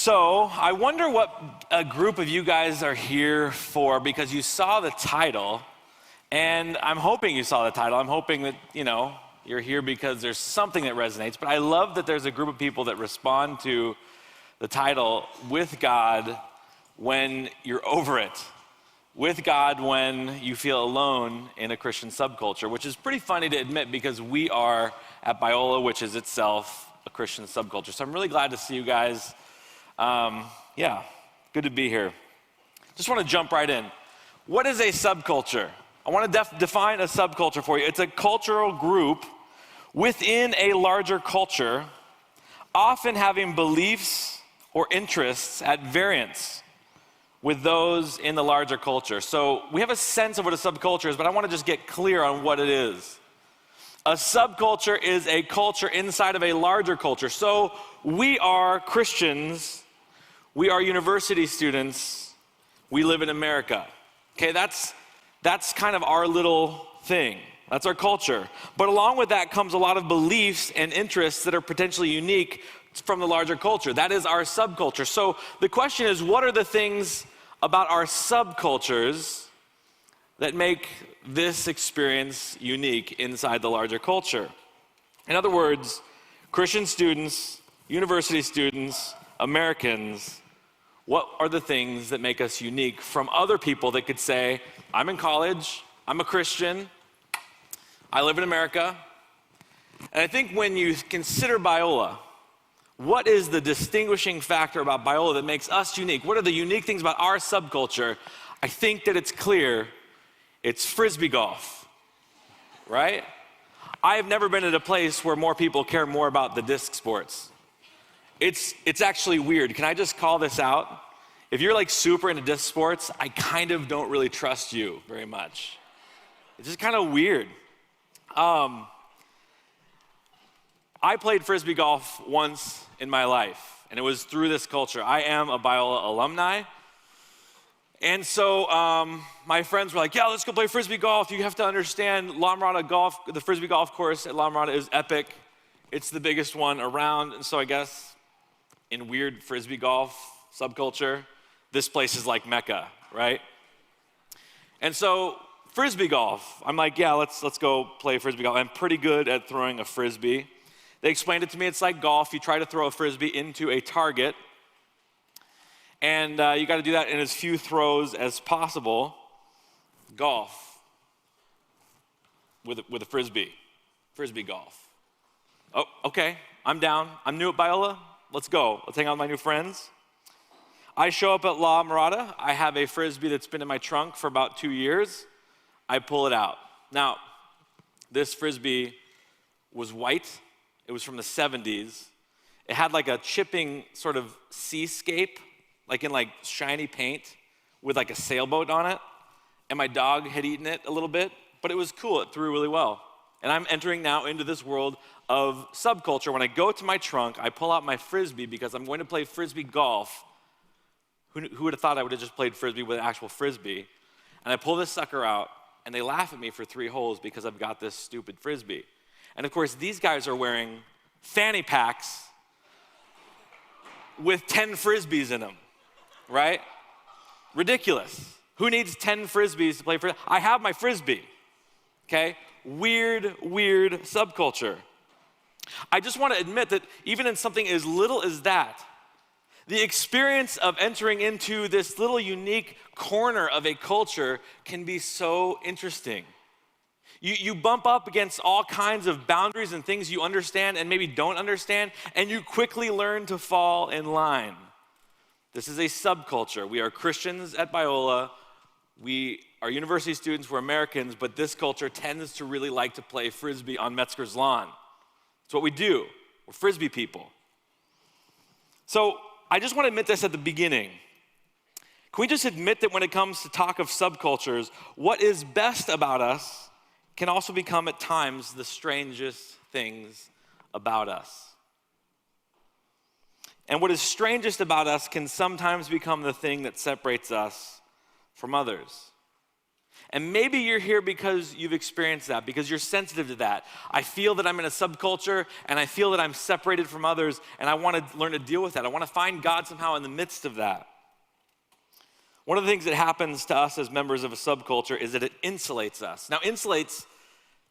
So I wonder what a group of you guys are here for, because you saw the title, and I'm hoping you saw the title. I'm hoping that, you're here because there's something that resonates, but I love that there's a group of people that respond to the title, With God When You're Over It. With God when you feel alone in a Christian subculture, which is pretty funny to admit because we are at Biola, which is itself a Christian subculture. So I'm really glad to see you guys. Good to be here. Just want to jump right in. What is a subculture? I want to define a subculture for you. It's a cultural group within a larger culture, often having beliefs or interests at variance with those in the larger culture. So we have a sense of what a subculture is, but I want to just get clear on what it is. A subculture is a culture inside of a larger culture. So we are Christians, we are university students, we live in America. Okay, that's kind of our little thing. That's our culture. But along with that comes a lot of beliefs and interests that are potentially unique from the larger culture. That is our subculture. So the question is, what are the things about our subcultures that make this experience unique inside the larger culture? In other words, Christian students, university students, Americans, what are the things that make us unique from other people that could say, I'm in college, I'm a Christian, I live in America? And I think when you consider Biola, what is the distinguishing factor about Biola that makes us unique? What are the unique things about our subculture? I think that it's clear, it's Frisbee golf, right? I have never been at a place where more people care more about the disc sports. It's actually weird. Can I just call this out? If you're like super into disc sports, I kind of don't really trust you very much. It's just kind of weird. I played Frisbee golf once in my life, and it was through this culture. I am a Biola alumni. And so my friends were like, yeah, let's go play Frisbee golf. You have to understand La Mirada golf, the Frisbee golf course at La Mirada is epic. It's the biggest one around. And so I guess in weird Frisbee golf subculture, this place is like Mecca, right? And so Frisbee golf, I'm like, yeah, let's go play Frisbee golf. I'm pretty good at throwing a Frisbee. They explained it to me, it's like golf. You try to throw a Frisbee into a target, and you got to do that in as few throws as possible. Golf with a Frisbee golf. Oh, okay, I'm down. I'm new at Biola. Let's go. Let's hang out with my new friends. I show up at La Mirada. I have a Frisbee that's been in my trunk for about 2 years. I pull it out. Now, this Frisbee was white. It was from the 70s. It had like a chipping sort of seascape, like in like shiny paint with like a sailboat on it. And my dog had eaten it a little bit, but it was cool. It threw really well. And I'm entering now into this world of subculture. When I go to my trunk, I pull out my Frisbee because I'm going to play Frisbee golf. Who would have thought I would have just played Frisbee with an actual Frisbee? And I pull this sucker out, and they laugh at me for 3 holes because I've got this stupid Frisbee. And of course, these guys are wearing fanny packs with 10 Frisbees in them, right? Ridiculous. Who needs 10 Frisbees to play Frisbee? I have my Frisbee, okay? Weird subculture. I just want to admit that even in something as little as that, the experience of entering into this little unique corner of a culture can be so interesting. You bump up against all kinds of boundaries and things you understand and maybe don't understand, and you quickly learn to fall in line. This is a subculture. We are Christians at Biola. We are university students. We're Americans, but this culture tends to really like to play Frisbee on Metzger's lawn. It's what we do. We're Frisbee people. So I just want to admit this at the beginning. Can we just admit that when it comes to talk of subcultures, what is best about us can also become at times the strangest things about us. And what is strangest about us can sometimes become the thing that separates us from others. And maybe you're here because you've experienced that, because you're sensitive to that. I feel that I'm in a subculture, and I feel that I'm separated from others, and I want to learn to deal with that. I want to find God somehow in the midst of that. One of the things that happens to us as members of a subculture is that it insulates us. Now, insulates,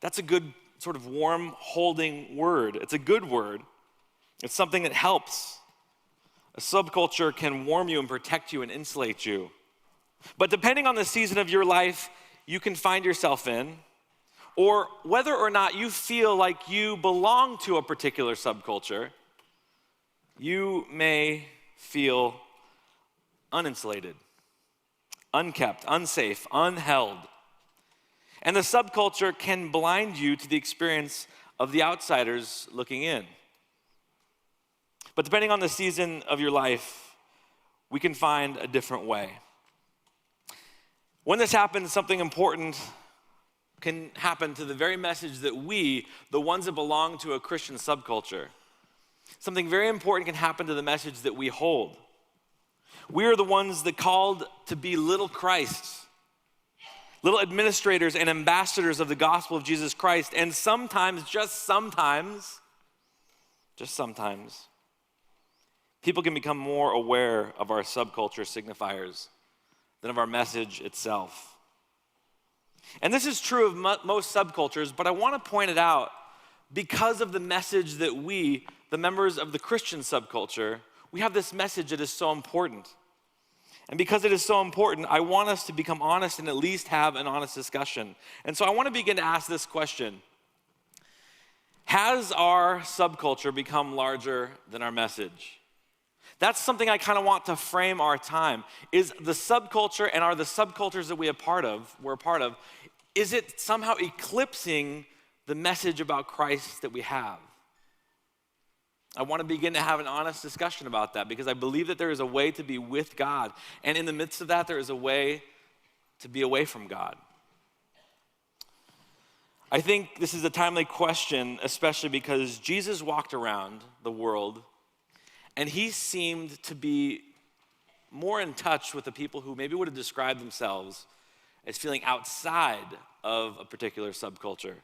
that's a good sort of warm, holding word. It's a good word. It's something that helps. A subculture can warm you and protect you and insulate you. But depending on the season of your life you can find yourself in, or whether or not you feel like you belong to a particular subculture, you may feel uninsulated, unkept, unsafe, unheld. And the subculture can blind you to the experience of the outsiders looking in. But depending on the season of your life, we can find a different way. When this happens, something important can happen to the very message that we, the ones that belong to a Christian subculture, something very important can happen to the message that we hold. We are the ones that called to be little Christs, little administrators and ambassadors of the gospel of Jesus Christ. And sometimes, just sometimes, people can become more aware of our subculture signifiers than of our message itself. And this is true of most subcultures, but I want to point it out because of the message that we, the members of the Christian subculture, we have this message that is so important. And because it is so important, I want us to become honest and at least have an honest discussion. And so I want to begin to ask this question. Has our subculture become larger than our message? That's something I kind of want to frame our time. Is the subculture, and are the subcultures that we're a part of, is it somehow eclipsing the message about Christ that we have? I want to begin to have an honest discussion about that because I believe that there is a way to be with God. And in the midst of that, there is a way to be away from God. I think this is a timely question, especially because Jesus walked around the world and he seemed to be more in touch with the people who maybe would have described themselves as feeling outside of a particular subculture.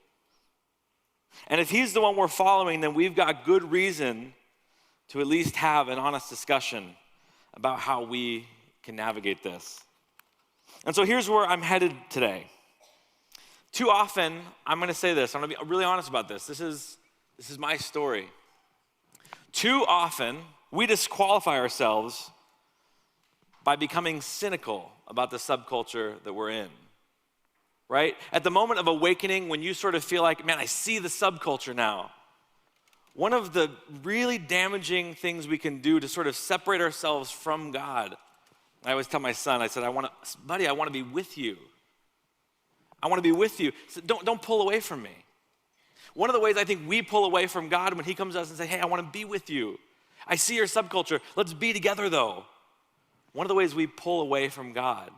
And if he's the one we're following, then we've got good reason to at least have an honest discussion about how we can navigate this. And so here's where I'm headed today. Too often, I'm going to say this, I'm going to be really honest about this. This is my story. Too often, we disqualify ourselves by becoming cynical about the subculture that we're in, right? At the moment of awakening, when you sort of feel like, man, I see the subculture now, one of the really damaging things we can do to sort of separate ourselves from God, I always tell my son, I said, buddy, I want to be with you. I want to be with you. So don't pull away from me. One of the ways I think we pull away from God when he comes to us and says, hey, I want to be with you. I see your subculture. Let's be together though. One of the ways we pull away from God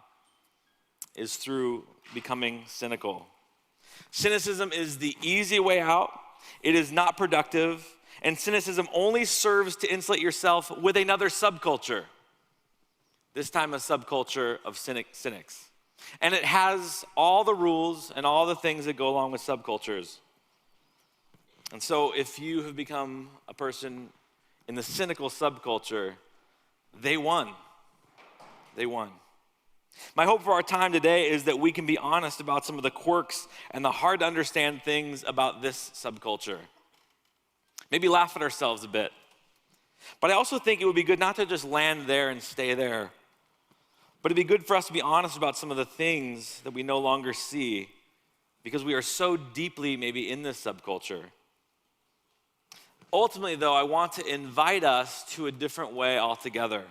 is through becoming cynical. Cynicism is the easy way out. It is not productive. And cynicism only serves to insulate yourself with another subculture. This time a subculture of cynics. And it has all the rules and all the things that go along with subcultures. And so if you have become a person in the cynical subculture, they won. They won. My hope for our time today is that we can be honest about some of the quirks and the hard to understand things about this subculture. Maybe laugh at ourselves a bit. But I also think it would be good not to just land there and stay there, but it'd be good for us to be honest about some of the things that we no longer see because we are so deeply maybe in this subculture. Ultimately, though, I want to invite us to a different way altogether.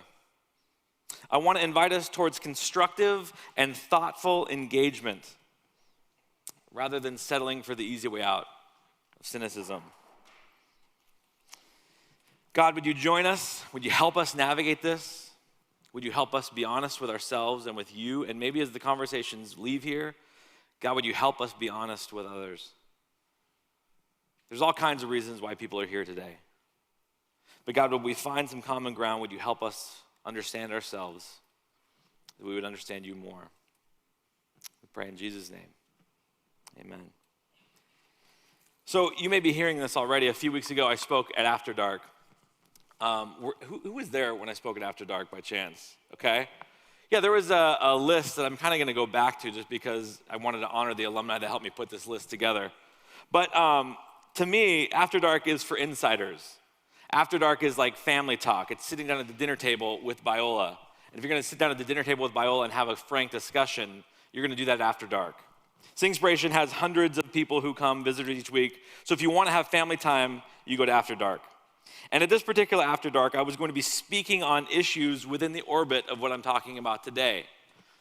I want to invite us towards constructive and thoughtful engagement rather than settling for the easy way out of cynicism. God, would you join us? Would you help us navigate this? Would you help us be honest with ourselves and with you? And maybe as the conversations leave here, God, would you help us be honest with others? There's all kinds of reasons why people are here today. But God, would we find some common ground? Would you help us understand ourselves, that we would understand you more? We Pray in Jesus' name. Amen. So you may be hearing this already. A few weeks ago, I spoke at After Dark. Who was there when I spoke at After Dark by chance? Okay. Yeah, there was a list that I'm kind of going to go back to just because I wanted to honor the alumni that helped me put this list together. But to me, After Dark is for insiders. After Dark is like family talk. It's sitting down at the dinner table with Biola. And if you're going to sit down at the dinner table with Biola and have a frank discussion, you're going to do that After Dark. Singspiration has hundreds of people who come, visitors each week. So if you want to have family time, you go to After Dark. And at this particular After Dark, I was going to be speaking on issues within the orbit of what I'm talking about today.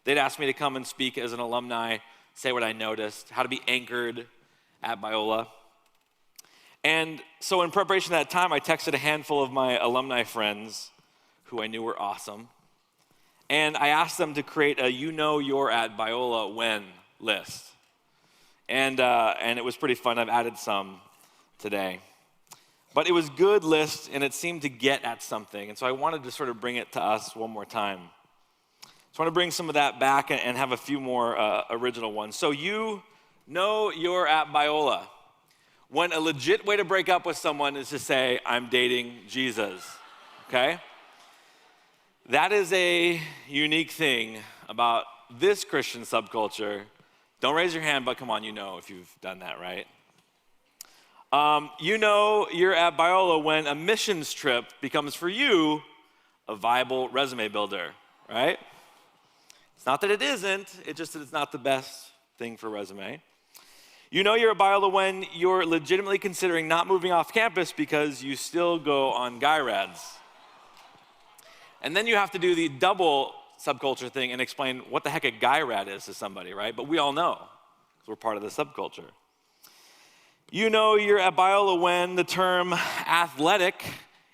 They'd asked me to come and speak as an alumni, say what I noticed, how to be anchored at Biola. And so in preparation for that time, I texted a handful of my alumni friends who I knew were awesome. And I asked them to create a you're at Biola when list. And it was pretty fun. I've added some today. But it was a good list, and it seemed to get at something. And so I wanted to sort of bring it to us one more time. So I want to bring some of that back and have a few more original ones. So you're at Biola. When a legit way to break up with someone is to say, I'm dating Jesus, okay? That is a unique thing about this Christian subculture. Don't raise your hand, but come on, if you've done that, right? You're at Biola when a missions trip becomes for you a viable resume builder, right? It's not that it isn't, it's just that it's not the best thing for a resume. You're at Biola when you're legitimately considering not moving off campus because you still go on guy rads. And then you have to do the double subculture thing and explain what the heck a guy rad is to somebody, right? But we all know, because we're part of the subculture. You're at Biola when the term athletic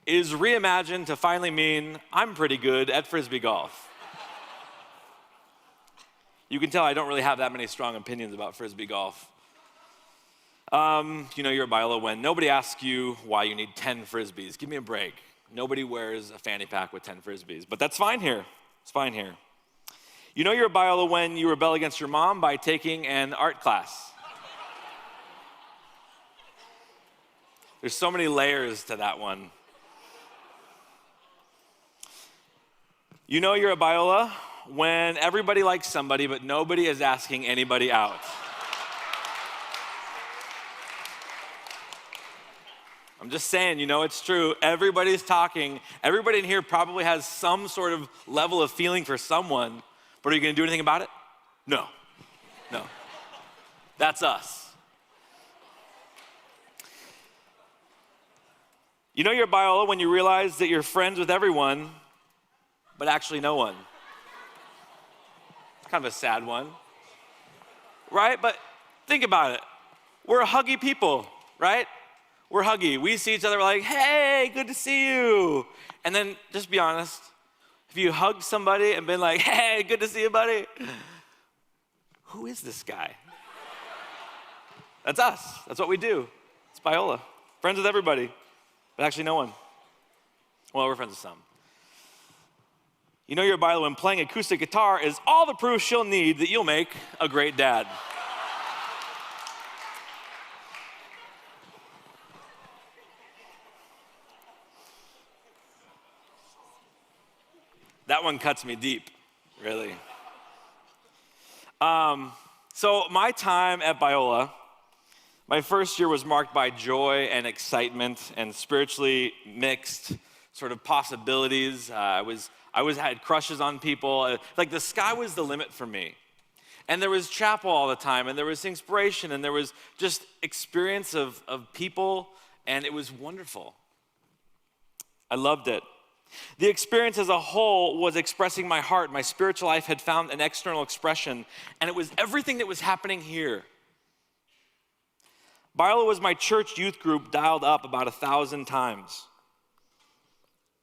is reimagined to finally mean I'm pretty good at Frisbee golf. You can tell I don't really have that many strong opinions about Frisbee golf. You're at Biola when nobody asks you why you need 10 Frisbees. Give me a break. Nobody wears a fanny pack with 10 Frisbees, but that's fine here. It's fine here. You're at Biola when you rebel against your mom by taking an art class. There's so many layers to that one. You're at Biola when everybody likes somebody, but nobody is asking anybody out. I'm just saying, it's true. Everybody's talking. Everybody in here probably has some sort of level of feeling for someone, but are you going to do anything about it? No. That's us. You're at Biola when you realize that you're friends with everyone, but actually no one. It's kind of a sad one, right? But think about it. We're huggy people, right? We're huggy. We see each other, we're like, hey, good to see you. And then, just be honest, if you hugged somebody and been like, hey, good to see you, buddy, who is this guy? That's us. That's what we do. It's Biola. Friends with everybody, but actually no one. Well, we're friends with some. You're at Biola when playing acoustic guitar is all the proof she'll need that you'll make a great dad. That one cuts me deep, really. So my time at Biola, my first year was marked by joy and excitement and spiritually mixed sort of possibilities. I had crushes on people. Like the sky was the limit for me. And there was chapel all the time, and there was inspiration, and there was just experience of people, and it was wonderful. I loved it. The experience as a whole was expressing my heart. My spiritual life had found an external expression, and it was everything that was happening here. Biola was my church youth group dialed up about 1,000 times.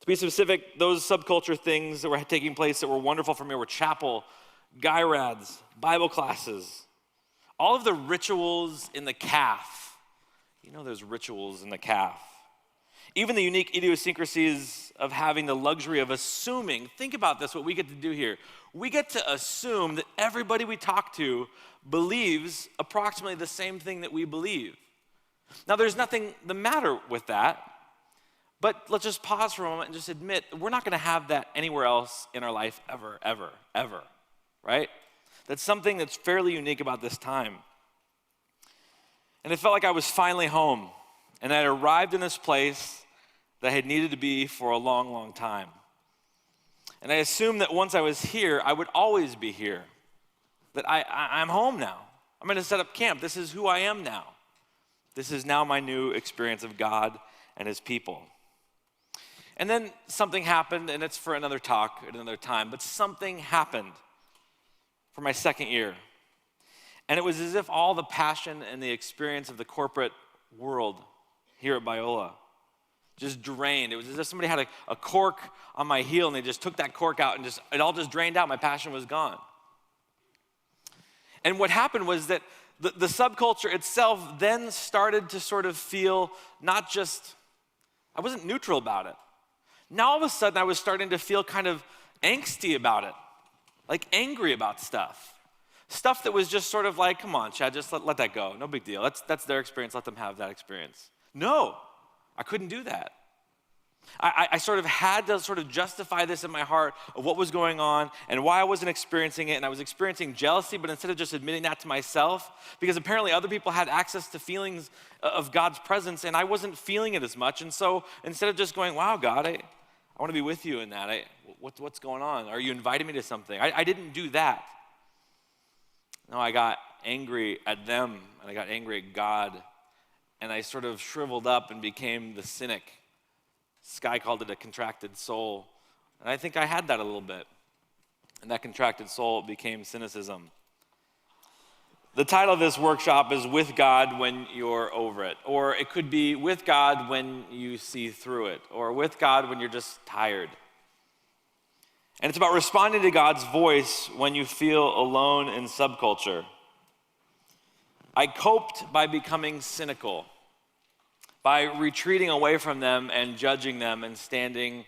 To be specific, those subculture things that were taking place that were wonderful for me were chapel, guy rads, Bible classes, all of the rituals in the calf. There's rituals in the calf. even the unique idiosyncrasies of having the luxury of assuming. Think about this, what we get to do here. We get to assume that everybody we talk to believes approximately the same thing that we believe. Now, there's nothing the matter with that, but let's just pause for a moment and just admit we're not going to have that anywhere else in our life ever, ever, ever, right? That's something that's fairly unique about this time. And it felt like I was finally home, and I had arrived in this place that I had needed to be for a long, long time. And I assumed that once I was here, I would always be here, that I'm home now. I'm going to set up camp. This is who I am now. This is now my new experience of God and his people. And then something happened, and it's for another talk at another time, but something happened for my second year. And it was as if all the passion and the experience of the corporate world here at Biola just drained. It was as if somebody had a cork on my heel and they just took that cork out and it all just drained out. My passion was gone. And what happened was that the subculture itself then started to sort of feel not just, I wasn't neutral about it. Now all of a sudden I was starting to feel kind of angsty about it, like angry about stuff. Stuff that was just sort of like, come on, Chad, just let that go. No big deal. That's their experience. Let them have that experience. No, I couldn't do that. I sort of had to sort of justify this in my heart of what was going on and why I wasn't experiencing it. And I was experiencing jealousy, but instead of just admitting that to myself, because apparently other people had access to feelings of God's presence and I wasn't feeling it as much. And so instead of just going, wow, God, I want to be with you in that. What's going on? Are you inviting me to something? I didn't do that. No, I got angry at them, and I got angry at God, and I sort of shriveled up and became the cynic. Sky called it a contracted soul, and I think I had that a little bit, and that contracted soul became cynicism. The title of this workshop is With God When You're Over It, or it could be With God When You See Through It, or With God When You're Just Tired. And it's about responding to God's voice when you feel alone in subculture. I coped by becoming cynical, by retreating away from them and judging them and standing,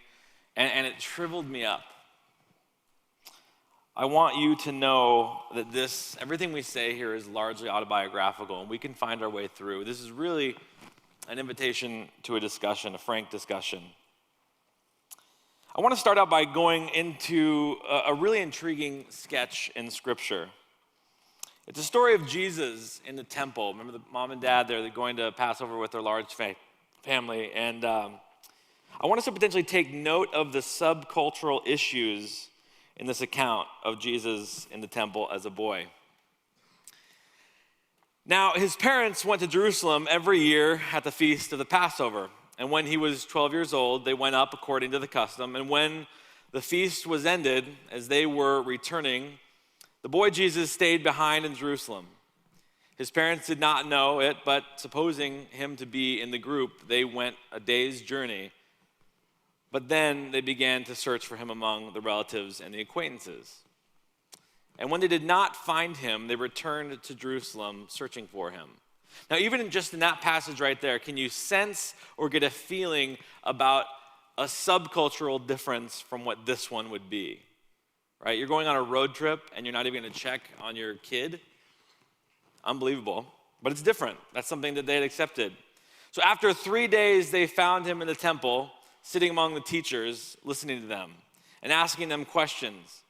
and it shriveled me up. I want you to know that everything we say here is largely autobiographical, and we can find our way through. This is really an invitation to a discussion, a frank discussion. I want to start out by going into a really intriguing sketch in Scripture. It's a story of Jesus in the temple. Remember the mom and dad there, they're going to Passover with their large family. And I want us to potentially take note of the subcultural issues in this account of Jesus in the temple as a boy. Now, his parents went to Jerusalem every year at the feast of the Passover. And when he was 12 years old, they went up according to the custom. And when the feast was ended, as they were returning, the boy Jesus stayed behind in Jerusalem. His parents did not know it, but supposing him to be in the group, they went a day's journey. But then they began to search for him among the relatives and the acquaintances. And when they did not find him, they returned to Jerusalem searching for him. Now, even in that passage right there, can you sense or get a feeling about a subcultural difference from what this one would be? Right? You're going on a road trip and you're not even going to check on your kid. Unbelievable. But it's different. That's something that they had accepted. So after 3 days, they found him in the temple, sitting among the teachers, listening to them and asking them questions.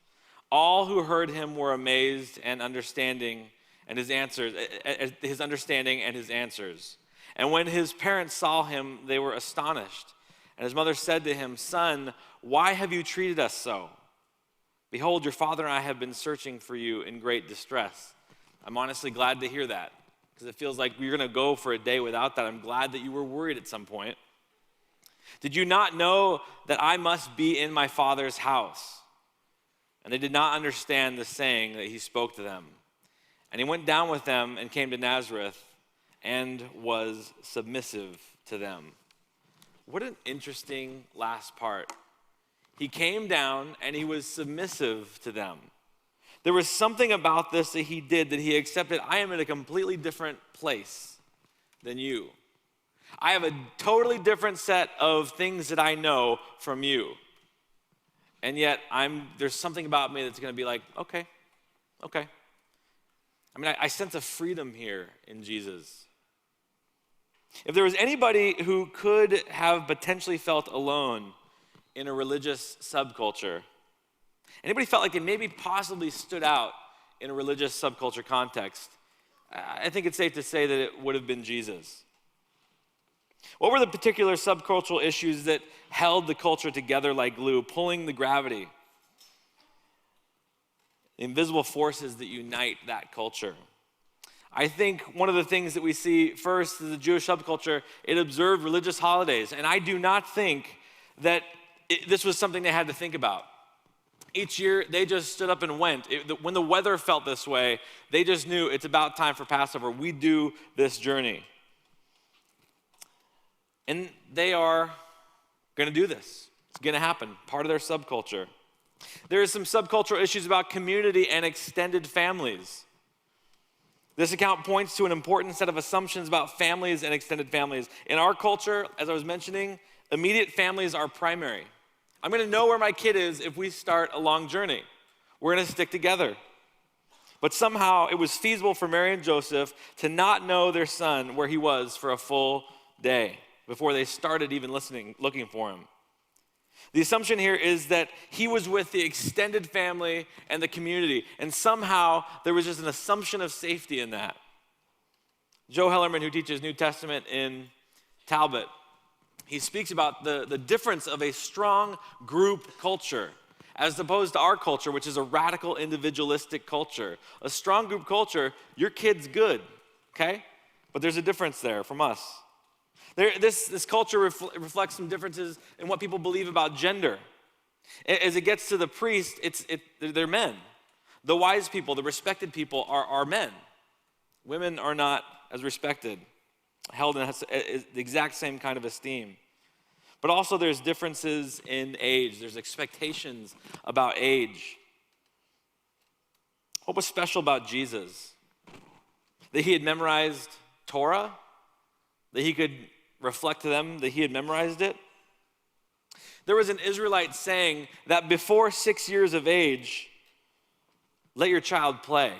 All who heard him were amazed and understanding and his understanding and his answers. And when his parents saw him, they were astonished. And his mother said to him, "Son, why have you treated us so? Behold, your father and I have been searching for you in great distress." I'm honestly glad to hear that, because it feels like we're going to go for a day without that. I'm glad that you were worried at some point. "Did you not know that I must be in my father's house?" And they did not understand the saying that he spoke to them. And he went down with them and came to Nazareth and was submissive to them. What an interesting last part. He came down and he was submissive to them. There was something about this that he did, that he accepted. I am in a completely different place than you. I have a totally different set of things that I know from you. And yet there's something about me that's going to be like, okay. I mean, I sense a freedom here in Jesus. If there was anybody who could have potentially felt alone in a religious subculture, anybody felt like they maybe possibly stood out in a religious subculture context, I think it's safe to say that it would have been Jesus. What were the particular subcultural issues that held the culture together like glue, pulling the gravity? The invisible forces that unite that culture. I think one of the things that we see first is the Jewish subculture, it observed religious holidays. And I do not think that this was something they had to think about. Each year, they just stood up and went. When the weather felt this way, they just knew it's about time for Passover. We do this journey. And they are going to do this. It's going to happen, part of their subculture. There are some subcultural issues about community and extended families. This account points to an important set of assumptions about families and extended families. In our culture, as I was mentioning, immediate families are primary. I'm going to know where my kid is if we start a long journey. We're going to stick together. But somehow it was feasible for Mary and Joseph to not know their son where he was for a full day before they started even looking for him. The assumption here is that he was with the extended family and the community, and somehow there was just an assumption of safety in that. Joe Hellerman, who teaches New Testament in Talbot, he speaks about the difference of a strong group culture as opposed to our culture, which is a radical individualistic culture. A strong group culture, your kid's good, okay? But there's a difference there from us. This culture reflects some differences in what people believe about gender. As it gets to the priest, they're men. The wise people, the respected people are men. Women are not as respected, held in the exact same kind of esteem. But also there's differences in age. There's expectations about age. What was special about Jesus? That he had memorized Torah? That he could reflect to them that he had memorized it? There was an Israelite saying that before 6 years of age, let your child play.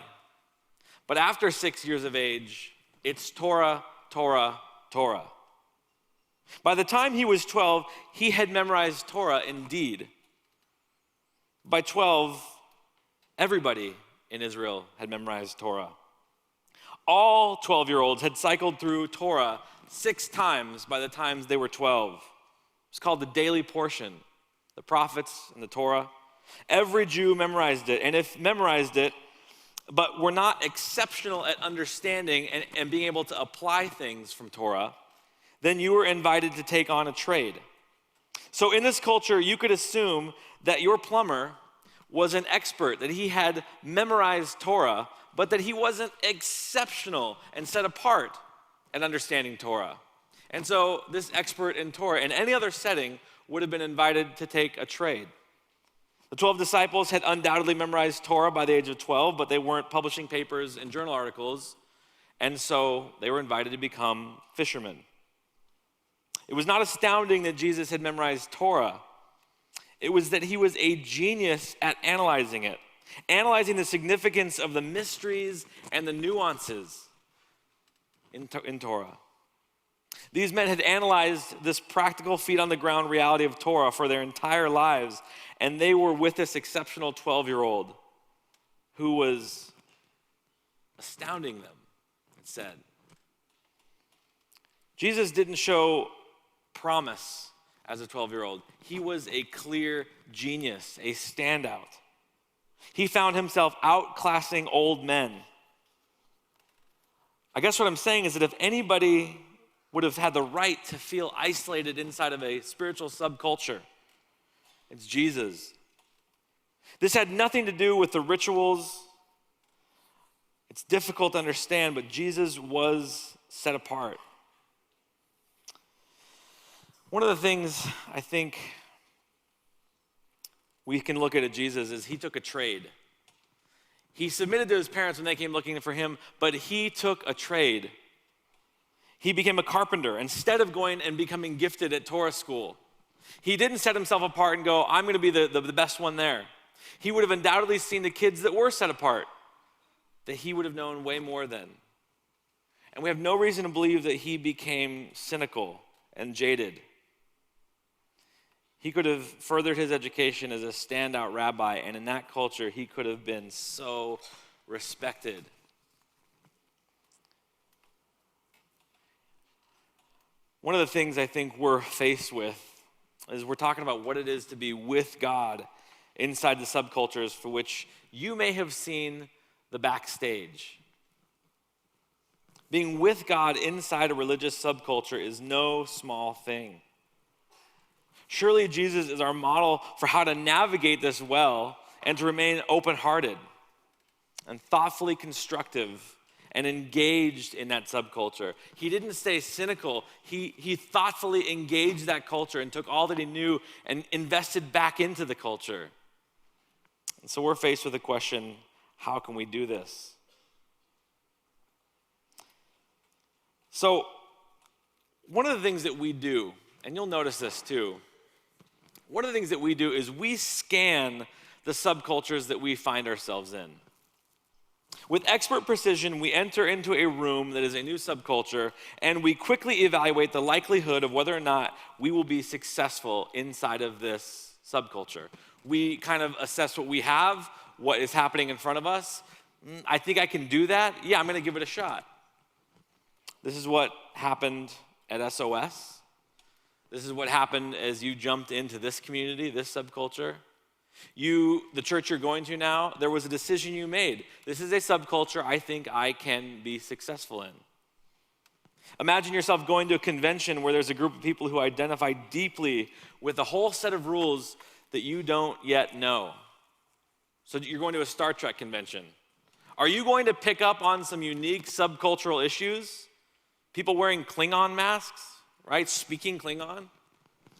But after 6 years of age, it's Torah, Torah, Torah. By the time he was 12, he had memorized Torah indeed. By 12, everybody in Israel had memorized Torah. All 12-year-olds had cycled through Torah 6 times by the time they were 12. It's called the daily portion, the prophets and the Torah. Every Jew memorized it, and if memorized it, but were not exceptional at understanding and being able to apply things from Torah, then you were invited to take on a trade. So in this culture, you could assume that your plumber was an expert, that he had memorized Torah, but that he wasn't exceptional and set apart at understanding Torah. And so this expert in Torah, in any other setting, would have been invited to take a trade. The 12 disciples had undoubtedly memorized Torah by the age of 12, but they weren't publishing papers and journal articles, and so they were invited to become fishermen. It was not astounding that Jesus had memorized Torah. It was that he was a genius at analyzing it, analyzing the significance of the mysteries and the nuances in Torah. These men had analyzed this practical feet-on-the-ground reality of Torah for their entire lives, and they were with this exceptional 12-year-old who was astounding them, it said. Jesus didn't show promise as a 12-year-old. He was a clear genius, a standout. He found himself outclassing old men. I guess what I'm saying is that if anybody would have had the right to feel isolated inside of a spiritual subculture, it's Jesus. This had nothing to do with the rituals. It's difficult to understand, but Jesus was set apart. One of the things I think we can look at Jesus is he took a trade. He submitted to his parents when they came looking for him, but he took a trade. He became a carpenter instead of going and becoming gifted at Torah school. He didn't set himself apart and go, I'm going to be the best one there. He would have undoubtedly seen the kids that were set apart, that he would have known way more than. And we have no reason to believe that he became cynical and jaded. He could have furthered his education as a standout rabbi, and in that culture, he could have been so respected. One of the things I think we're faced with is we're talking about what it is to be with God inside the subcultures for which you may have seen the backstage. Being with God inside a religious subculture is no small thing. Surely Jesus is our model for how to navigate this well and to remain open-hearted and thoughtfully constructive and engaged in that subculture. He didn't stay cynical. He thoughtfully engaged that culture and took all that he knew and invested back into the culture. And so we're faced with the question, how can we do this? So one of the things that we do, and you'll notice this too, one of the things that we do is we scan the subcultures that we find ourselves in. With expert precision, we enter into a room that is a new subculture, and we quickly evaluate the likelihood of whether or not we will be successful inside of this subculture. We kind of assess what we have, what is happening in front of us. I think I can do that. Yeah, I'm going to give it a shot. This is what happened at SOS. This is what happened as you jumped into this community, this subculture. The church you're going to now, there was a decision you made. This is a subculture I think I can be successful in. Imagine yourself going to a convention where there's a group of people who identify deeply with a whole set of rules that you don't yet know. So you're going to a Star Trek convention. Are you going to pick up on some unique subcultural issues? People wearing Klingon masks, right? Speaking Klingon.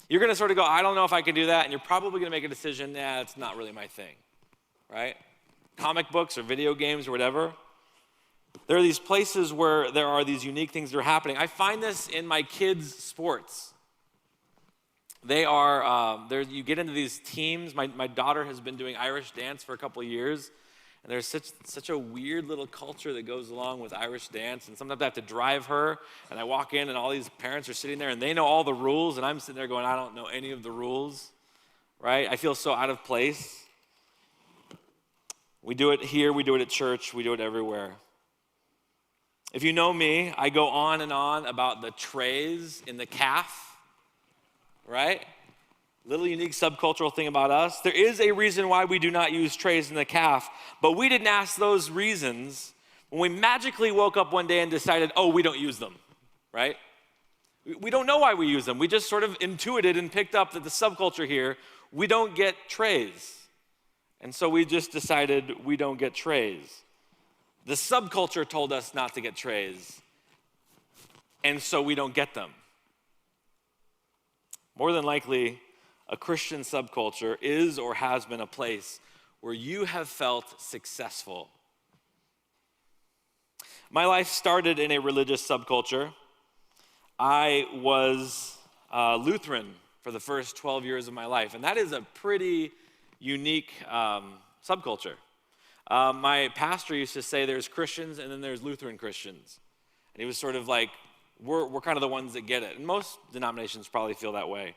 You're going to sort of go, I don't know if I can do that, and you're probably going to make a decision, it's not really my thing, right? Comic books or video games or whatever. There are these places where there are these unique things that are happening. I find this in my kids' sports. They are, you get into these teams. My daughter has been doing Irish dance for a couple of years, and there's such a weird little culture that goes along with Irish dance, and sometimes I have to drive her, and I walk in, and all these parents are sitting there, and they know all the rules, and I'm sitting there going, I don't know any of the rules, right? I feel so out of place. We do it here, we do it at church, we do it everywhere. If you know me, I go on and on about the trays in the calf, right? Little unique subcultural thing about us. There is a reason why we do not use trays in the calf, but we didn't ask those reasons when we magically woke up one day and decided, we don't use them, right? We don't know why we use them. We just sort of intuited and picked up that the subculture here, we don't get trays. And so we just decided we don't get trays. The subculture told us not to get trays, and so we don't get them. More than likely, a Christian subculture is or has been a place where you have felt successful. My life started in a religious subculture. I was Lutheran for the first 12 years of my life, and that is a pretty unique subculture. My pastor used to say there's Christians and then there's Lutheran Christians. And he was sort of like, we're kind of the ones that get it. And most denominations probably feel that way.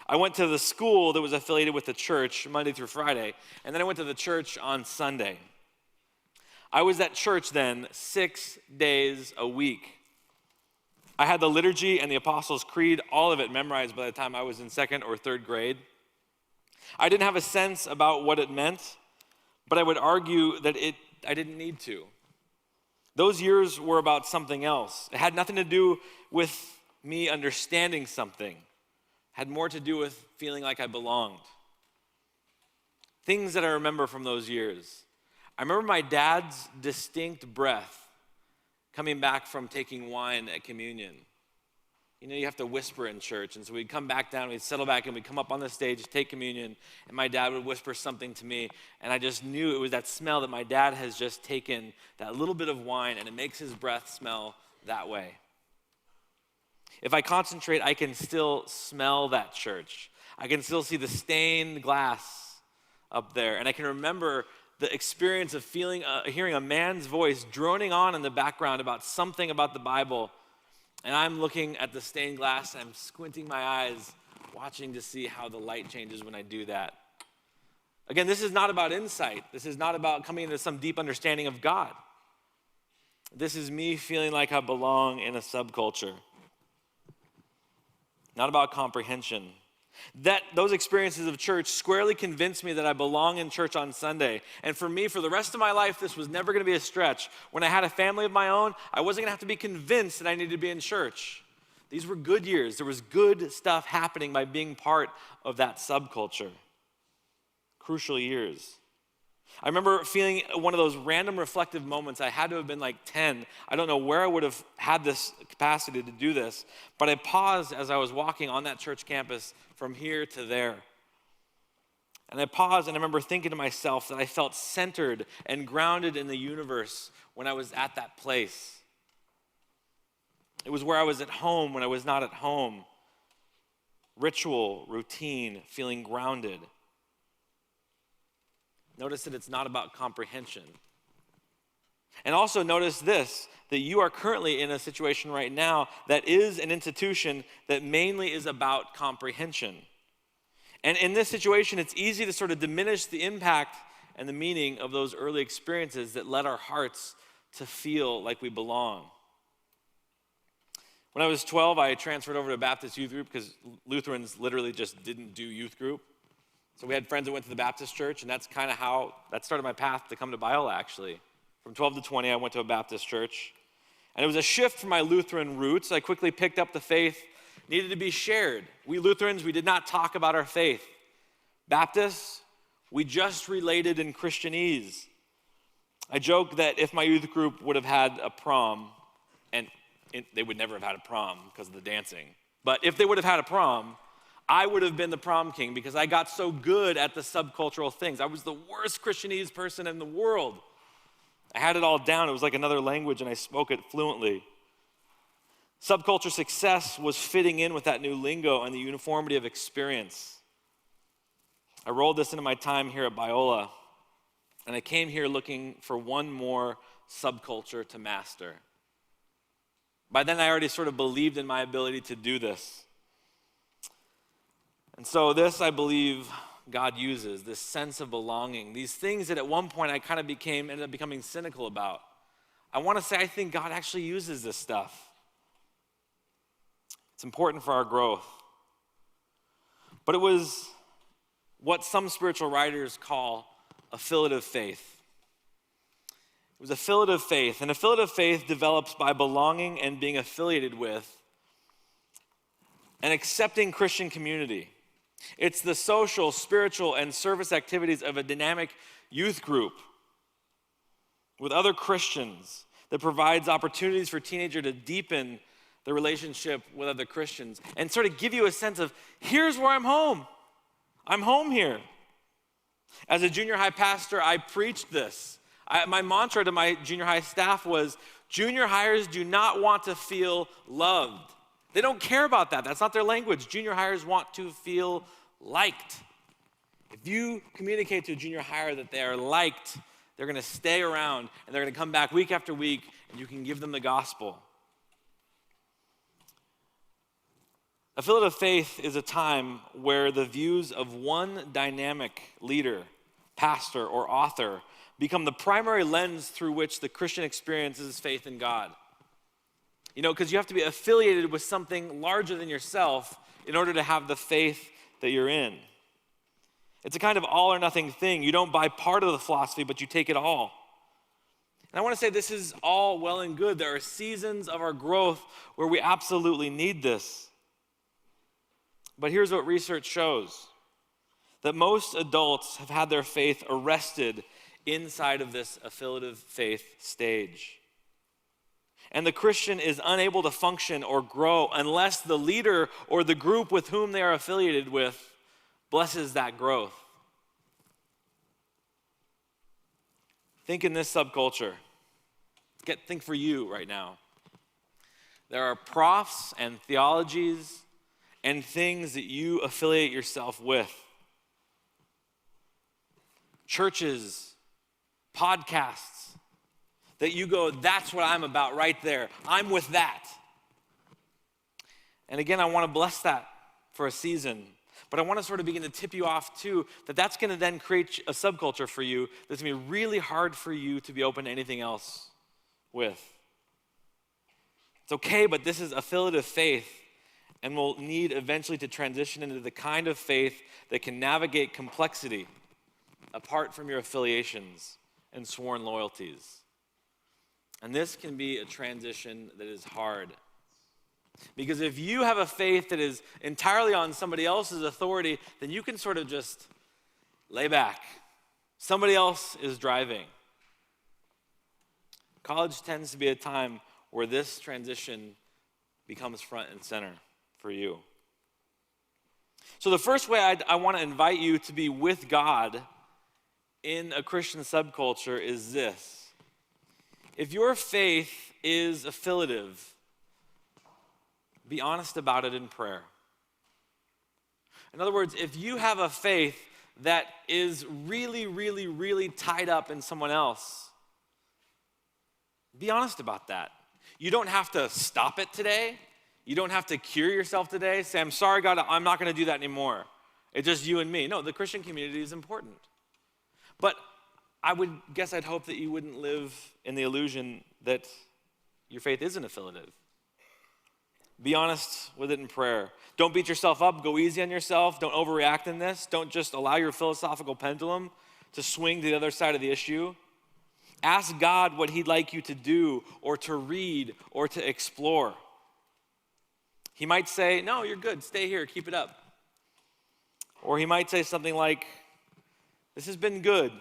I went to the school that was affiliated with the church Monday through Friday, and then I went to the church on Sunday. I was at church then 6 days a week. I had the liturgy and the Apostles' Creed, all of it memorized by the time I was in second or third grade. I didn't have a sense about what it meant, but I would argue that I didn't need to. Those years were about something else. It had nothing to do with me understanding something. It had more to do with feeling like I belonged. Things that I remember from those years. I remember my dad's distinct breath coming back from taking wine at communion. You know, you have to whisper in church. And so we'd come back down, we'd settle back, and we'd come up on the stage, take communion, and my dad would whisper something to me. And I just knew it was that smell that my dad has just taken that little bit of wine, and it makes his breath smell that way. If I concentrate, I can still smell that church. I can still see the stained glass up there. And I can remember the experience of hearing a man's voice droning on in the background about something about the Bible. And I'm looking at the stained glass, and I'm squinting my eyes, watching to see how the light changes when I do that. Again, this is not about insight. This is not about coming into some deep understanding of God. This is me feeling like I belong in a subculture. Not about comprehension. Those experiences of church squarely convinced me that I belong in church on Sunday. And for me, for the rest of my life, this was never going to be a stretch. When I had a family of my own, I wasn't going to have to be convinced that I needed to be in church. These were good years. There was good stuff happening by being part of that subculture. Crucial years. I remember feeling one of those random reflective moments. I had to have been like 10. I don't know where I would have had this capacity to do this, but I paused as I was walking on that church campus from here to there. And I paused, and I remember thinking to myself that I felt centered and grounded in the universe when I was at that place. It was where I was at home when I was not at home. Ritual, routine, feeling grounded. Notice that it's not about comprehension. And also notice this, that you are currently in a situation right now that is an institution that mainly is about comprehension. And in this situation, it's easy to sort of diminish the impact and the meaning of those early experiences that led our hearts to feel like we belong. When I was 12, I transferred over to a Baptist youth group because Lutherans literally just didn't do youth group. So we had friends that went to the Baptist church, and that's kind of how that started my path to come to Biola, actually. From 12 to 20, I went to a Baptist church. And it was a shift from my Lutheran roots. I quickly picked up the faith needed to be shared. We Lutherans, we did not talk about our faith. Baptists, we just related in Christianese. I joke that if my youth group would have had a prom, and they would never have had a prom because of the dancing, but if they would have had a prom, I would have been the prom king because I got so good at the subcultural things. I was the worst Christianese person in the world. I had it all down. It was like another language, and I spoke it fluently. Subculture success was fitting in with that new lingo and the uniformity of experience. I rolled this into my time here at Biola, and I came here looking for one more subculture to master. By then, I already sort of believed in my ability to do this. And so this, I believe, God uses, this sense of belonging, these things that at one point I kind of ended up becoming cynical about. I want to say I think God actually uses this stuff. It's important for our growth. But it was what some spiritual writers call affiliative faith. It was affiliative faith, and affiliative faith develops by belonging and being affiliated with an accepting Christian community. It's the social, spiritual, and service activities of a dynamic youth group with other Christians that provides opportunities for teenagers to deepen their relationship with other Christians and sort of give you a sense of, here's where I'm home. I'm home here. As a junior high pastor, I preached this. My mantra to my junior high staff was, junior hires do not want to feel loved. They don't care about that. That's not their language. Junior hires want to feel liked. If you communicate to a junior hire that they are liked, they're going to stay around, and they're going to come back week after week, and you can give them the gospel. Affiliative faith is a time where the views of one dynamic leader, pastor, or author become the primary lens through which the Christian experiences faith in God. You know, because you have to be affiliated with something larger than yourself in order to have the faith that you're in. It's a kind of all or nothing thing. You don't buy part of the philosophy, but you take it all. And I want to say this is all well and good. There are seasons of our growth where we absolutely need this. But here's what research shows. That most adults have had their faith arrested inside of this affiliative faith stage. And the Christian is unable to function or grow unless the leader or the group with whom they are affiliated with blesses that growth. Think in this subculture. Think for you right now. There are profs and theologies and things that you affiliate yourself with. Churches, podcasts, that you go, that's what I'm about right there. I'm with that. And again, I want to bless that for a season. But I want to sort of begin to tip you off too, that that's going to then create a subculture for you that's going to be really hard for you to be open to anything else with. It's okay, but this is affiliative faith, and will need eventually to transition into the kind of faith that can navigate complexity apart from your affiliations and sworn loyalties. And this can be a transition that is hard. Because if you have a faith that is entirely on somebody else's authority, then you can sort of just lay back. Somebody else is driving. College tends to be a time where this transition becomes front and center for you. So the first way I want to invite you to be with God in a Christian subculture is this. If your faith is affiliative, be honest about it in prayer. In other words, if you have a faith that is really, really, really tied up in someone else, be honest about that. You don't have to stop it today. You don't have to cure yourself today. Say, I'm sorry, God, I'm not going to do that anymore. It's just you and me. No, the Christian community is important. But I'd hope that you wouldn't live in the illusion that your faith isn't affiliative. Be honest with it in prayer. Don't beat yourself up. Go easy on yourself. Don't overreact in this. Don't just allow your philosophical pendulum to swing to the other side of the issue. Ask God what he'd like you to do or to read or to explore. He might say, no, you're good. Stay here. Keep it up. Or he might say something like, this has been good,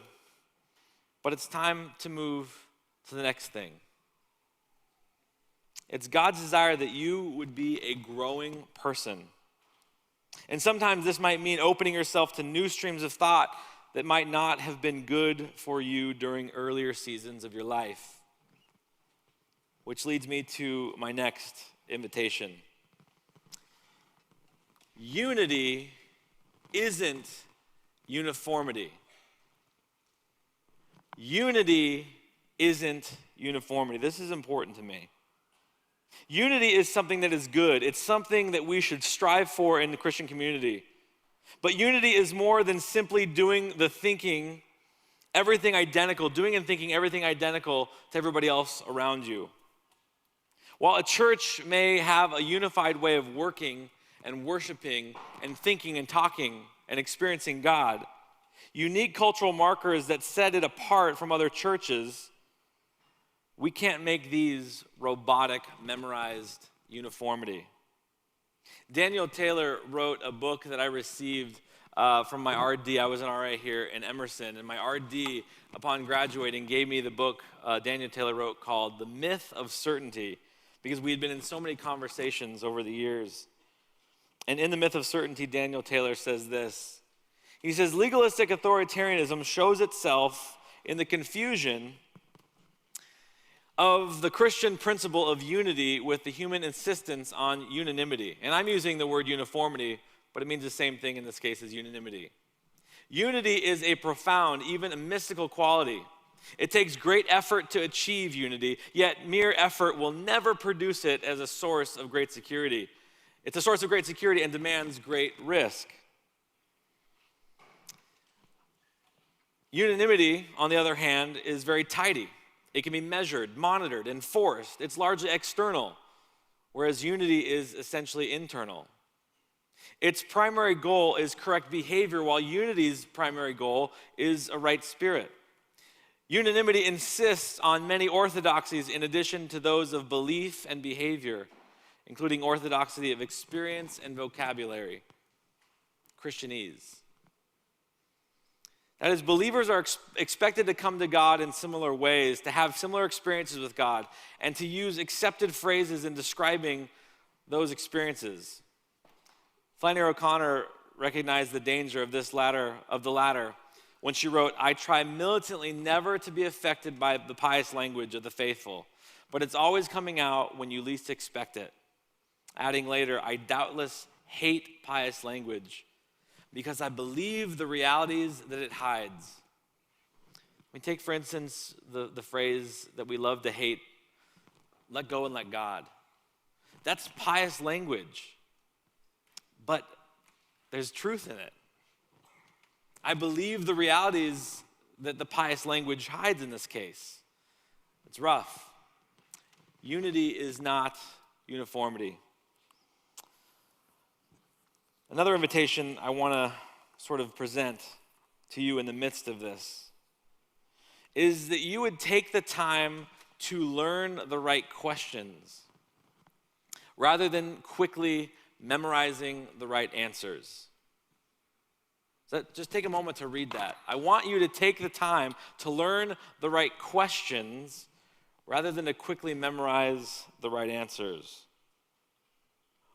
but it's time to move to the next thing. It's God's desire that you would be a growing person. And sometimes this might mean opening yourself to new streams of thought that might not have been good for you during earlier seasons of your life. Which leads me to my next invitation. Unity isn't uniformity. Unity isn't uniformity. This is important to me. Unity is something that is good. It's something that we should strive for in the Christian community. But unity is more than simply doing and thinking everything identical to everybody else around you. While a church may have a unified way of working and worshiping and thinking and talking and experiencing God, unique cultural markers that set it apart from other churches, we can't make these robotic, memorized uniformity. Daniel Taylor wrote a book that I received from my RD. I was an RA here in Emerson, and my RD, upon graduating, gave me the book Daniel Taylor wrote called The Myth of Certainty, because we had been in so many conversations over the years. And in The Myth of Certainty, Daniel Taylor says this. He says, legalistic authoritarianism shows itself in the confusion of the Christian principle of unity with the human insistence on unanimity. And I'm using the word uniformity, but it means the same thing in this case as unanimity. Unity is a profound, even a mystical quality. It takes great effort to achieve unity, yet mere effort will never produce it as a source of great security. It's a source of great security and demands great risk. Unanimity, on the other hand, is very tidy. It can be measured, monitored, enforced. It's largely external, whereas unity is essentially internal. Its primary goal is correct behavior, while unity's primary goal is a right spirit. Unanimity insists on many orthodoxies in addition to those of belief and behavior, including orthodoxy of experience and vocabulary, Christianese. That is, believers are expected to come to God in similar ways, to have similar experiences with God, and to use accepted phrases in describing those experiences. Flannery O'Connor recognized the danger of the latter when she wrote, I try militantly never to be affected by the pious language of the faithful, but it's always coming out when you least expect it. Adding later, I doubtless hate pious language because I believe the realities that it hides. We take, for instance, the phrase that we love to hate, let go and let God. That's pious language, but there's truth in it. I believe the realities that the pious language hides in this case. It's rough. Unity is not uniformity. Another invitation I want to sort of present to you in the midst of this is that you would take the time to learn the right questions rather than quickly memorizing the right answers. So just take a moment to read that. I want you to take the time to learn the right questions rather than to quickly memorize the right answers.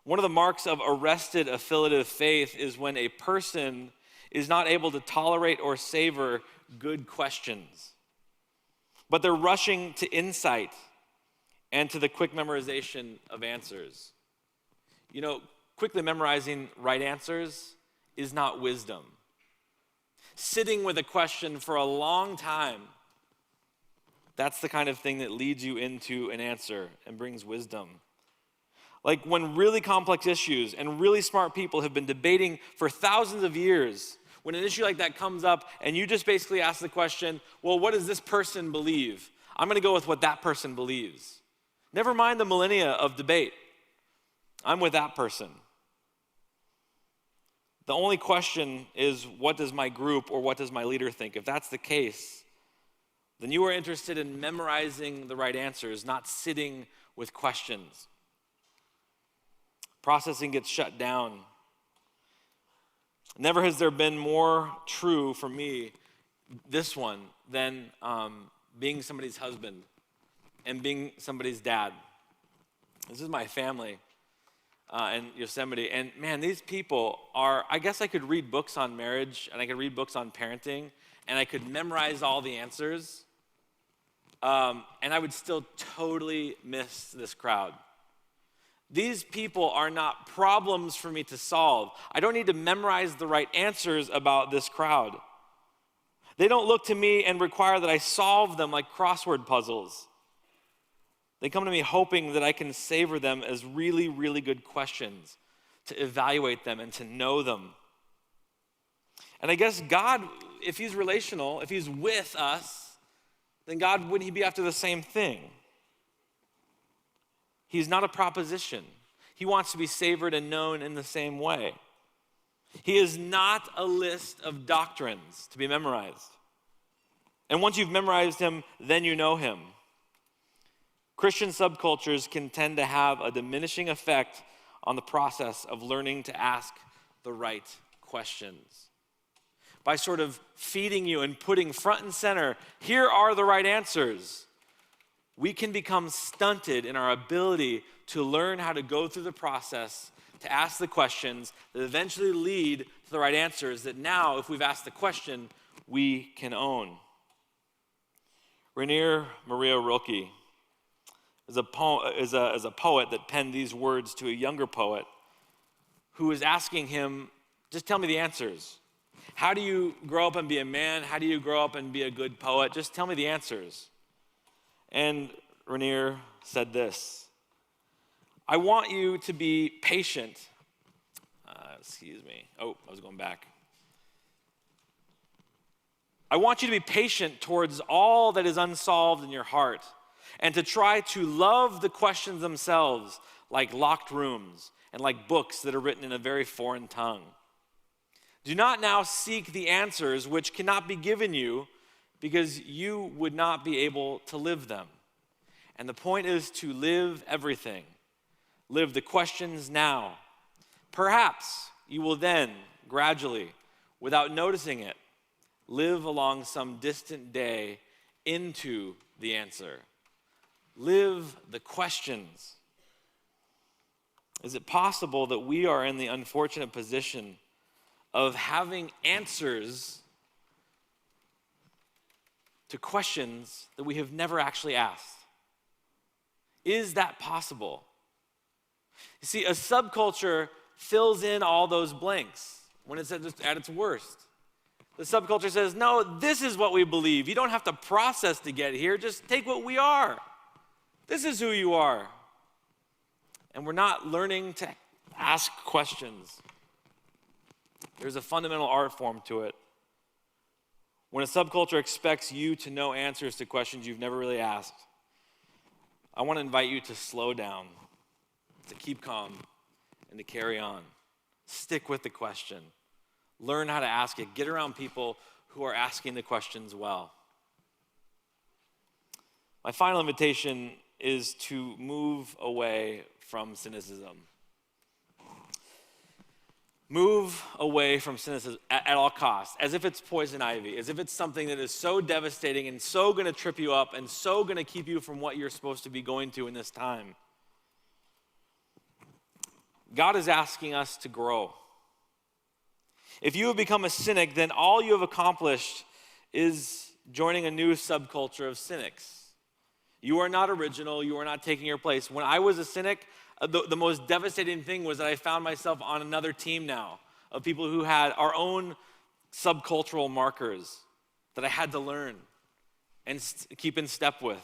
One of the marks of arrested affiliative faith is when a person is not able to tolerate or savor good questions, but they're rushing to insight and to the quick memorization of answers. You know, quickly memorizing right answers is not wisdom. Sitting with a question for a long time, that's the kind of thing that leads you into an answer and brings wisdom. Like when really complex issues and really smart people have been debating for thousands of years, when an issue like that comes up and you just basically ask the question, well, what does this person believe? I'm going to go with what that person believes. Never mind the millennia of debate. I'm with that person. The only question is, what does my group or what does my leader think? If that's the case, then you are interested in memorizing the right answers, not sitting with questions. Processing gets shut down. Never has there been more true for me, this one, than being somebody's husband and being somebody's dad. This is my family in Yosemite. And man, these people are, I guess I could read books on marriage and I could read books on parenting and I could memorize all the answers. And I would still totally miss this crowd. These people are not problems for me to solve. I don't need to memorize the right answers about this crowd. They don't look to me and require that I solve them like crossword puzzles. They come to me hoping that I can savor them as really, really good questions, to evaluate them and to know them. And I guess God, if he's relational, if he's with us, then God, wouldn't he be after the same thing? He's not a proposition. He wants to be savored and known in the same way. He is not a list of doctrines to be memorized. And once you've memorized him, then you know him. Christian subcultures can tend to have a diminishing effect on the process of learning to ask the right questions. By sort of feeding you and putting front and center, here are the right answers, we can become stunted in our ability to learn how to go through the process, to ask the questions that eventually lead to the right answers that now, if we've asked the question, we can own. Rainier Maria Rilke is a poet that penned these words to a younger poet who was asking him, just tell me the answers. How do you grow up and be a man? How do you grow up and be a good poet? Just tell me the answers. And Rainier said this, I want you to be patient. I was going back. I want you to be patient towards all that is unsolved in your heart and to try to love the questions themselves like locked rooms and like books that are written in a very foreign tongue. Do not now seek the answers which cannot be given you because you would not be able to live them. And the point is to live everything. Live the questions now. Perhaps you will then, gradually, without noticing it, live along some distant day into the answer. Live the questions. Is it possible that we are in the unfortunate position of having answers to questions that we have never actually asked? Is that possible? You see, a subculture fills in all those blanks when it's at its worst. The subculture says, no, this is what we believe. You don't have to process to get here. Just take what we are. This is who you are. And we're not learning to ask questions. There's a fundamental art form to it. When a subculture expects you to know answers to questions you've never really asked, I want to invite you to slow down, to keep calm, and to carry on. Stick with the question. Learn how to ask it. Get around people who are asking the questions well. My final invitation is to move away from cynicism. Move away from cynicism at all costs, as if it's poison ivy, as if it's something that is so devastating and so going to trip you up and so going to keep you from what you're supposed to be going to in this time. God is asking us to grow. If you have become a cynic, then all you have accomplished is joining a new subculture of cynics. You are not original. You are not taking your place. When I was a cynic, the most devastating thing was that I found myself on another team now of people who had our own subcultural markers that I had to learn and keep in step with.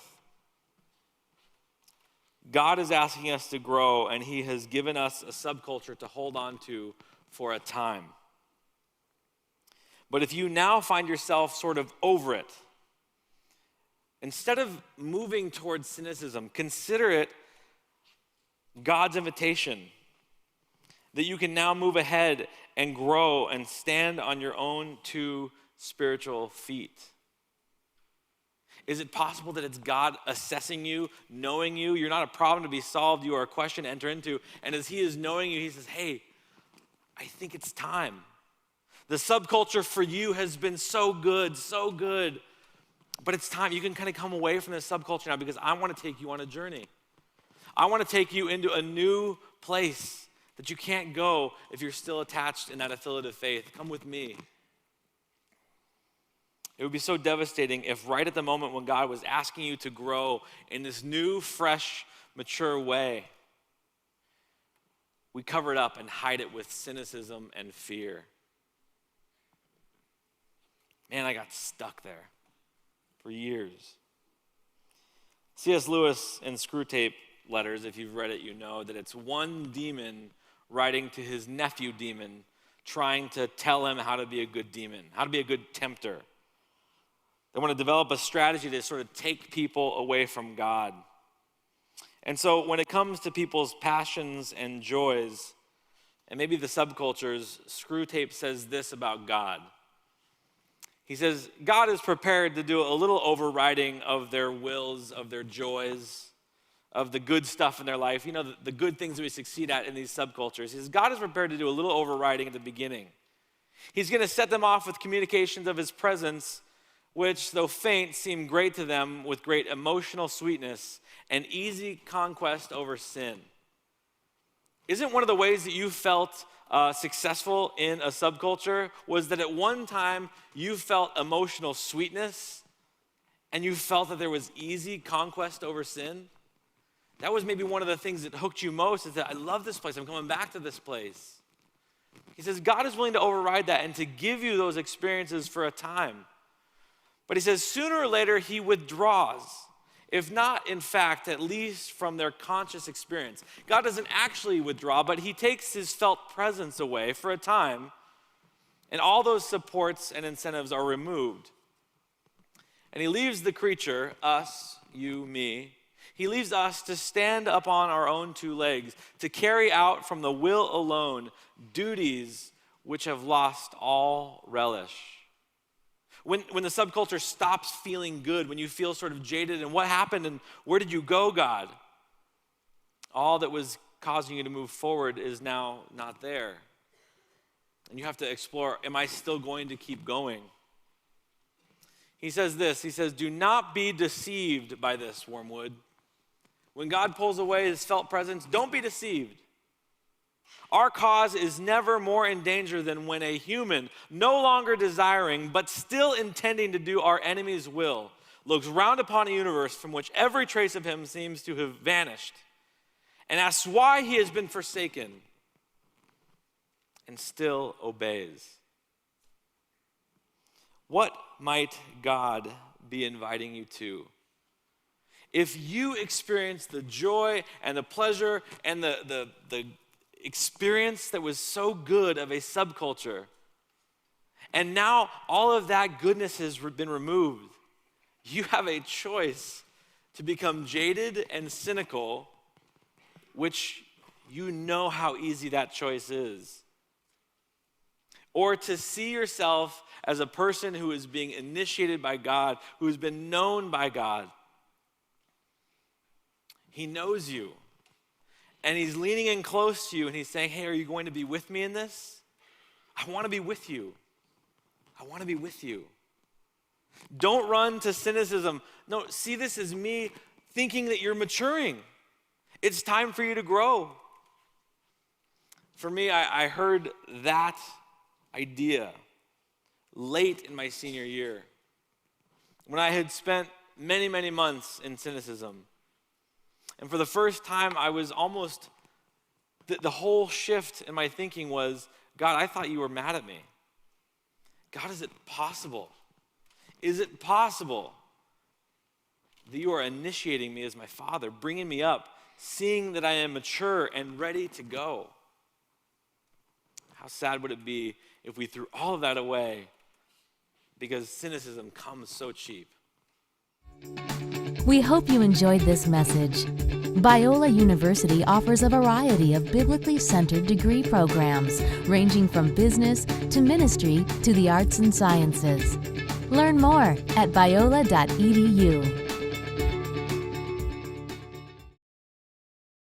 God is asking us to grow, and he has given us a subculture to hold on to for a time. But if you now find yourself sort of over it, instead of moving towards cynicism, consider it God's invitation that you can now move ahead and grow and stand on your own two spiritual feet. Is it possible that it's God assessing you, knowing you? You're not a problem to be solved. You are a question to enter into. And as he is knowing you, he says, hey, I think it's time. The subculture for you has been so good. But it's time. You can kind of come away from this subculture now because I want to take you on a journey. I want to take you into a new place that you can't go if you're still attached in that affiliative faith. Come with me. It would be so devastating if right at the moment when God was asking you to grow in this new, fresh, mature way, we cover it up and hide it with cynicism and fear. Man, I got stuck there for years. C.S. Lewis in Screwtape Letters, if you've read it, you know that it's one demon writing to his nephew demon, trying to tell him how to be a good demon, how to be a good tempter. They want to develop a strategy to sort of take people away from God. And so when it comes to people's passions and joys, and maybe the subcultures, Screwtape says this about God. He says, God is prepared to do a little overriding of their wills, of their joys, of the good stuff in their life. You know, the good things that we succeed at in these subcultures. He says, God is prepared to do a little overriding at the beginning. He's going to set them off with communications of his presence, which, though faint, seem great to them with great emotional sweetness and easy conquest over sin. Isn't one of the ways that you felt successful in a subculture was that at one time you felt emotional sweetness and you felt that there was easy conquest over sin? That was maybe one of the things that hooked you most, is that I love this place. I'm coming back to this place. He says God is willing to override that and to give you those experiences for a time. But he says sooner or later he withdraws, if not, in fact, at least from their conscious experience. God doesn't actually withdraw, but he takes his felt presence away for a time, and all those supports and incentives are removed. And he leaves the creature, us, you, me, he leaves us to stand up on our own two legs, to carry out from the will alone duties which have lost all relish. When the subculture stops feeling good, when you feel sort of jaded, and what happened and where did you go, God? All that was causing you to move forward is now not there. And you have to explore, am I still going to keep going? He says this, he says, do not be deceived by this, Wormwood. When God pulls away his felt presence, don't be deceived. Our cause is never more in danger than when a human, no longer desiring, but still intending to do our enemy's will, looks round upon a universe from which every trace of him seems to have vanished, and asks why he has been forsaken, and still obeys. What might God be inviting you to? If you experience the joy and the pleasure and the experience that was so good of a subculture, and now all of that goodness has been removed, you have a choice to become jaded and cynical, which you know how easy that choice is. Or to see yourself as a person who is being initiated by God, who has been known by God. He knows you. And he's leaning in close to you and he's saying, hey, are you going to be with me in this? I want to be with you. I want to be with you. Don't run to cynicism. No, see this as me thinking that you're maturing. It's time for you to grow. For me, I heard that idea late in my senior year when I had spent many, many months in cynicism. And for the first time, I was almost, the whole shift in my thinking was, God, I thought you were mad at me. God, is it possible? Is it possible that you are initiating me as my father, bringing me up, seeing that I am mature and ready to go? How sad would it be if we threw all of that away because cynicism comes so cheap? We hope you enjoyed this message. Biola University offers a variety of biblically centered degree programs, ranging from business to ministry to the arts and sciences. Learn more at biola.edu.